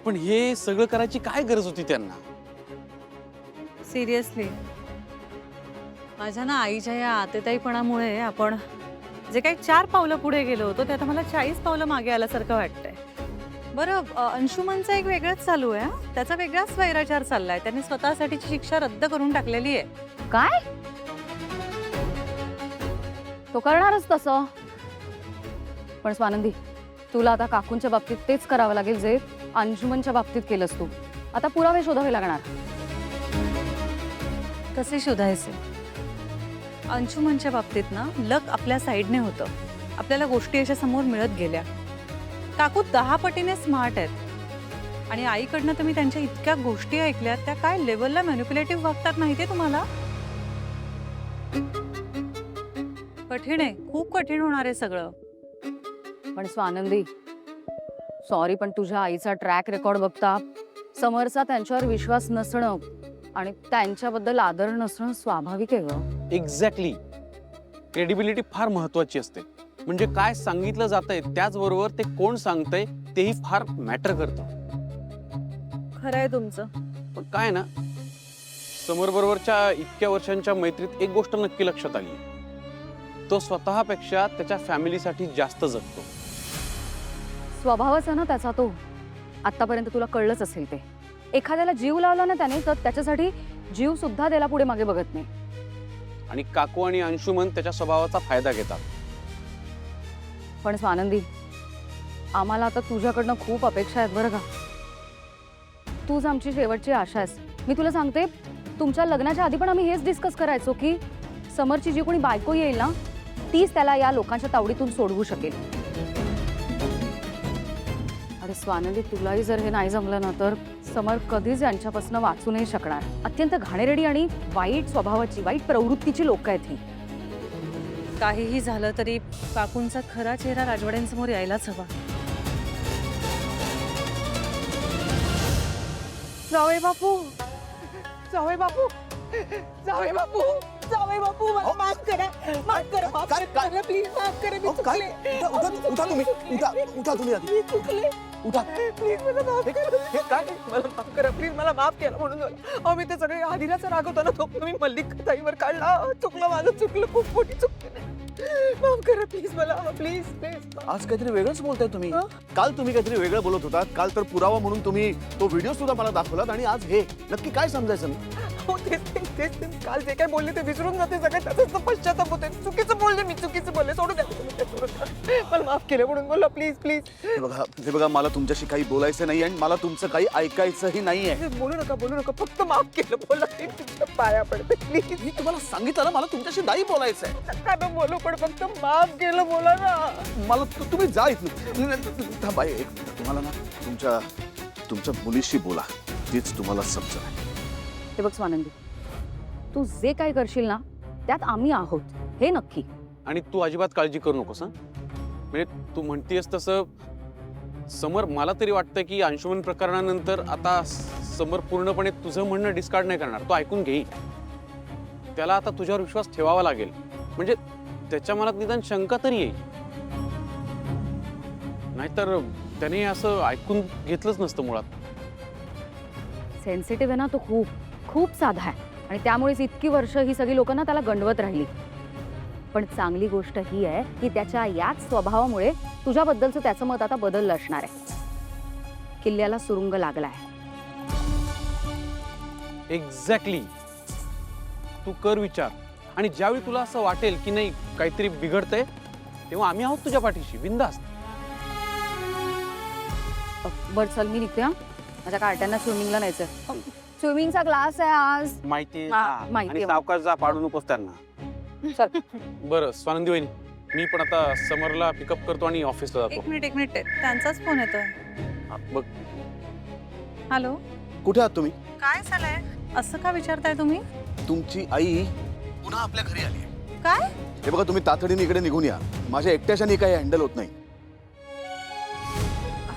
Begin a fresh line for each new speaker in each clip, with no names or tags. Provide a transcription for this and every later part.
पण हे सगळं करायची काय गरज होती त्यांना?
सिरियसली माझ्या ना आईच्या या आतेताईपणामुळे आपण जे काही 4 पावलं पुढे गेलो होतो ते आता मला 40 पावलं मागे आल्यासारखं वाटतंय. बरं, अंशुमनचं एक वेगळंच चालू आहे हं. त्याचा वेगळाच वैराचार चाललाय. त्यांनी स्वतःसाठीची शिक्षा रद्द करून टाकलेली आहे.
काय? तो करणारच तसं. पण स्वानंदी, तुला आता काकूंच्या बाबतीत तेच करावं लागेल जे अंशुमनच्या बाबतीत केलंस तू. आता पुरावे शोधावे लागणार.
कसे शोधायचे? अंशुमनच्या बाबतीत ना लक आपल्या साईडने होतं. आपल्याला गोष्टी अशा समोर मिळत गेल्या. काकू 10 पटीने स्मार्ट आहेत आणि आईकडनं तर मी त्यांच्या इतक्या गोष्टी ऐकल्या, त्या काय लेवलला मॅनिप्युलेटिव्ह वागतात माहितीये तुम्हाला? कठीण आहे, खूप कठीण होणार आहे सगळं.
पण स्वानंदी, सॉरी पण तुझ्या आईचा ट्रॅक रेकॉर्ड बघता समरचा त्यांच्यावर विश्वास नसणं आणि त्यांच्याबद्दल आदर नसणं स्वाभाविक आहे ग.
एक्झॅक्टली. क्रेडिबिलिटी फार महत्वाची असते. म्हणजे काय सांगितलं जातंय त्याचबरोबर ते कोण सांगतंय तेही फार मॅटर करतं.
खरं आहे तुमचं.
पण काय ना, समर बरोबरच्या इतक्या वर्षांच्या मैत्रीत एक गोष्ट नक्की लक्षात आली. तो स्वतःपेक्षा त्याच्या फॅमिलीसाठी जास्त जगतो.
स्वभावच आहे ना त्याचा तो. आतापर्यंत तुला कळलंच असेल ते. एखाद्याला जीव लावला ना त्याने तर त्याच्यासाठी जीव सुद्धा त्याला पुढे मागे बघत नाही.
आणि काकू आणि अंशुमन त्याच्या स्वभावाचा फायदा घेतात.
पण स्वानंदी, आम्हाला आता तुझ्याकडनं खूप अपेक्षा आहेत बरं का. तूच आमची शेवटची आशा आहेस. मी तुला सांगते, तुमच्या लग्नाच्या आधी पण आम्ही हेच डिस्कस करायचो की समरची जी कोणी बायको येईल ना तीच त्याला या लोकांच्या तावडीतून सोडवू शकेल. अरे स्वानंदी, तुलाही जर हे नाही जमलं ना तर समर कधीच यांच्यापासून वाचू नाही शकणार. अत्यंत घाणेरडी आणि वाईट स्वभावाची, वाईट प्रवृत्तीची लोक आहेत ही.
काहीही झालं तरी काकूंचा खरा चेहरा राजवाड्यांसमोर यायलाच हवा.
जावई बापू, जावई बापू, जावई बापू, जावई बापू, मला माफ करा, माफ करा, माफ करा, प्लीज माफ करा. मी चुकले.
उठा तुम्ही, उठा तुम्ही आधी.
मी चुकले.
उठा.
प्लीज मला माफ करा. हे काय? मला माफ करा प्लीज. मला माफ केलं म्हणून झालं. अहो मी ते सगळे आदिराचं रागवतो ना तो मी मल्लिक ताईवर काढला. चुकलं माझं, चुकलं, खूप मोठी चुकलं. माफ करा प्लीज मला, प्लीज प्लीज.
आज काहीतरी वेगळंच बोलताय तुम्ही. काल तुम्ही काहीतरी वेगळं बोलत होतात. काल तर पुरावा म्हणून तुम्ही तो व्हिडिओ सुद्धा मला दाखवलात आणि आज हे नक्की काय समजायचं मी?
हो तेच काल जे काय बोलले ते विसरून जाते सगळं. त्याचा पश्चाताप होते. चुकीचं बोलले मी, चुकीचं बोलले. सोडू द्या तुम्ही ते, सोडून द्या. मला माफ केलं म्हणून बोला प्लीज प्लीज.
हे बघा मला तुमच्याशी काही बोलायचं नाही आणि मला तुमचं काही ऐकायचंही नाहीये.
बोलू नका, फक्त माफ केलं बोला. मी तुमच्या पाया पडते प्लीज.
मी तुम्हाला सांगितलं ना मला तुमच्याशी नाही बोलायचंय.
नका ना बोलू, पण फक्त माफ केलं बोला ना.
मला तुम्ही जा इथून. थांबा एक मिनिट. तुम्हाला ना तुमच्या मुलीशी बोला, तीच तुम्हाला समजेल.
हे बघ स्वानंदी, तू जे काय करशील ना त्यात आम्ही आहोत हे नक्की.
आणि तू अजिबात काळजी करू नकोस हं. म्हणजे तू म्हणतेस तसं समर, मला तरी वाटतं की अंशुमन प्रकरणानंतर आता समर पूर्णपणे तुझं म्हणणं डिस्कार्ड नाही करणार. तो ऐकून घेईल. त्याला आता तुझ्यावर विश्वास ठेवावा लागेल. म्हणजे त्याच्या मनात निदान शंका तरी येईल. नाहीतर त्याने असं ऐकून घेतलंच नसतं मुळात.
सेन्सिटिव्ह आहे ना तो, खूप खूप साधा आहे आणि त्यामुळेच इतकी वर्ष ही सगळी लोक ना त्याला गंडवत राहिली. पण चांगली गोष्ट ही आहे की त्याच्या याच स्वभावामुळे तुझ्याबद्दलचं त्याचं मत आता बदललं असणार आहे. किल्ल्याला सुरुंग लागलाय.
एक्झॅक्टली. तू कर विचार आणि ज्यावेळी तुला असं वाटेल की नाही काहीतरी बिघडतंय तेव्हा आम्ही आहोत तुझ्या पाठीशी, बिनधास्त.
बरं चल मी निघते. माझ्या कार्ट्यांना स्विमिंगला न्यायचं. स्विमिंगचा क्लास आहे आज.
माहिती
माहिती
आणि
आहे.
सावकाश जा, पाडू नकोस त्यांना.
चल.
बरं स्वानंदी वहिनी, मी पण आता समरला पिकअप करतो आणि ऑफिसला जातो.
एक मिनिट त्यांचाच फोन येतोय.
बघ.
हॅलो,
कुठे आहात तुम्ही?
काय झालंय? असं का विचारताय तुम्ही?
तुमची आई पुन्हा आपल्या घरी आली आहे.
काय?
हे बघा तुम्ही तातडीने इकडे निघून या. माझ्या एकट्याशाने काही हँडल होत नाही.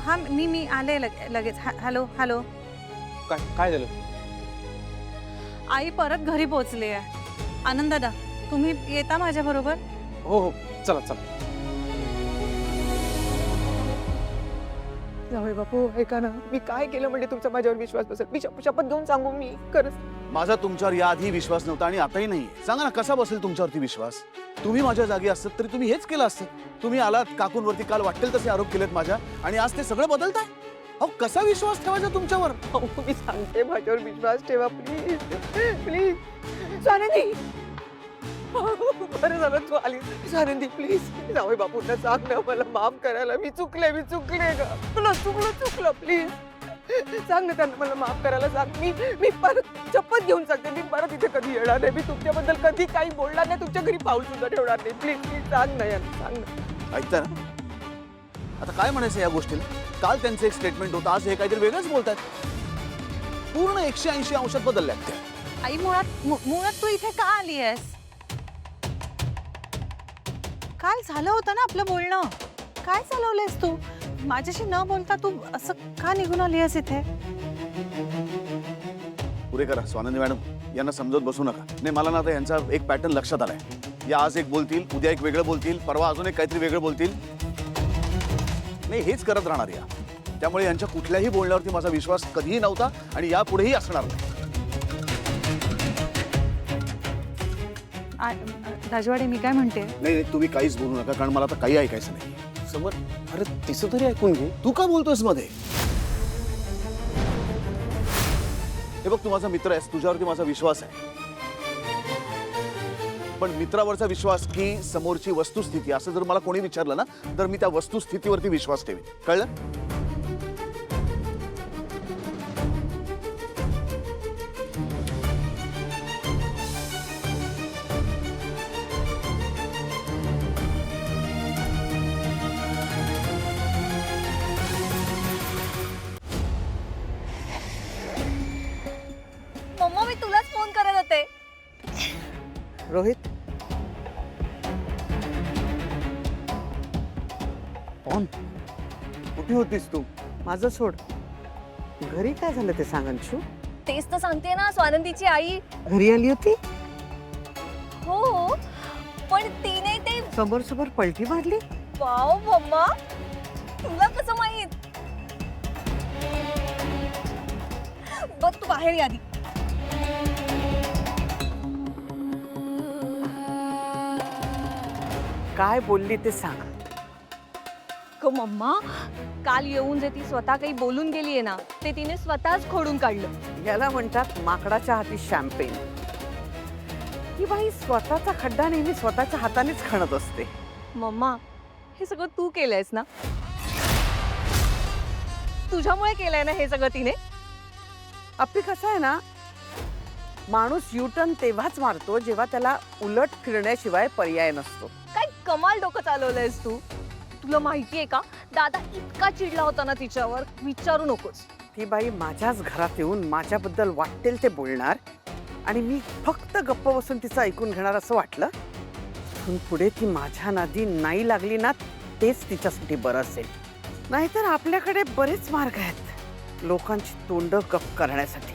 हा मी आले लगेच. Hello hello.
काय झालं?
आई परत घरी पोहोचली आहे. आनंद दादा, तुम्ही येता माझ्या बरोबर?
हो हो, चला चला.
जावई बापू ऐका ना, मी काय केलं म्हणजे तुमचा माझ्यावर विश्वास बसेल? मी शपथ घेऊन सांगू, मी खरंच
माझा तुमच्यावर याआधी विश्वास नव्हता आणि आताही नाही. सांगा ना कसा बसेल तुमच्यावरती विश्वास? तुम्ही माझ्या जागी असतात तरी तुम्ही हेच केलं असतं. तुम्ही आलात काकूंवरती, काल वाटेल तसे आरोप केलेत माझ्या, आणि आज ते सगळं बदलताय. अहो कसा विश्वास ठेवायचा तुमच्यावर?
अहो, मी सांगते माझ्यावर विश्वास ठेवा प्लीज प्लीज. स्वानंदी, बरं झालं तू आली. स्वानंदी प्लीज जावई बापूंना सांग ना, मला माफ करायला. मी चुकले ग. तुला चुकलं प्लीज सांग ना त्यांना, मला माफ करायला सांग. मी परत शपथ घेऊन सांगते, मी परत इथे कधी येणार नाही. मी तुमच्याबद्दल कधी काही बोलणार नाही, तुमच्या घरी पाऊल सुद्धा ठेवणार नाही. प्लीज सांग ना यांना, सांग ना.
ऐकता ना, आता काय म्हणायचं या गोष्टीला? काल त्यांचं एक स्टेटमेंट होतं, आज हे काहीतरी वेगळंच बोलतात. पूर्ण 180 अंशात बदलल्यात त्या.
आई मुळात तू इथे का आली आहेस? काल झालं होतं ना आपलं बोलणं. काय चालवलंयस तू? माझ्याशी न बोलता तू असं का निघून आली आहेस इथे?
पुरे करा स्वानंदी मॅडम, यांना समजत बसू नका. नाही, मला ना आता यांचा एक पॅटर्न लक्षात आलाय. या आज एक बोलतील, उद्या एक वेगळं बोलतील, परवा अजून एक काहीतरी वेगळं बोलतील. नाही, हेच करत राहणार या. त्यामुळे यांच्या कुठल्याही बोलण्यावरती माझा विश्वास कधीही नव्हता आणि यापुढेही असणार नाही.
राजवाडे, मी काय म्हणते,
नाही, तुम्ही काहीच बोलू नका, कारण मला आता काही ऐकायचं नाही.
समर, अरे तिचं तरी ऐकून घे.
तू का बोलतोयस मध्ये? हे बघ, तू माझा मित्र आहेस, तुझ्यावरती माझा विश्वास आहे. पण मित्रावरचा विश्वास की समोरची वस्तुस्थिती, असं जर मला कोणी विचारलं ना, तर मी त्या वस्तुस्थितीवरती विश्वास ठेवेन. कळलं?
मम्मा, मी तुलाच फोन करत होते.
रोहित, कुठे होतीस तू? माझं सोड, घरी काय झालं ते सांग अंशू.
तेच तर सांगते ना, स्वानंदीची आई.
घरी आली होती,
हो, पण तिने ते.
समोर पलटी मारली.
वाव मम्मा, तुला कसं माहित? बघ, तू बाहेर या आधी.
काय बोलली ते सांग.
मम्मा, काल येऊन जे ती स्वतः काही बोलून गेलीये ना, ते तिने स्वतःच खोडून काढलं.
याला म्हणतात माकडाच्या हाती शॅम्पेन. ही बाई स्वतःचा खड्डा नेहमी स्वतःच्या हातानेच खणत असते.
मम्मा, हे सगळं तू केलंयस ना? तुझ्यामुळे केलंय ना हे सगळं तिने?
आपली कसं आहे ना, माणूस युटर्न तेव्हाच मारतो जेव्हा त्याला उलट फिरण्याशिवाय पर्याय नसतो.
काय कमाल डोकं चालवलंयस तू. तुला माहितीये का, दादा इतका चिडला होता ना तिच्यावर, विचारू नकोस.
ती बाई माझ्याच घरात येऊन माझ्याबद्दल वाटेल ते बोलणार आणि मी फक्त गप्प बसून तिचं ऐकून घेणार असं वाटलं. इथून पुढे ती माझ्या नादी नाही लागली ना, तेच तिच्यासाठी बरं असेल. नाहीतर आपल्याकडे बरेच मार्ग आहेत लोकांची तोंड गप्प करण्यासाठी.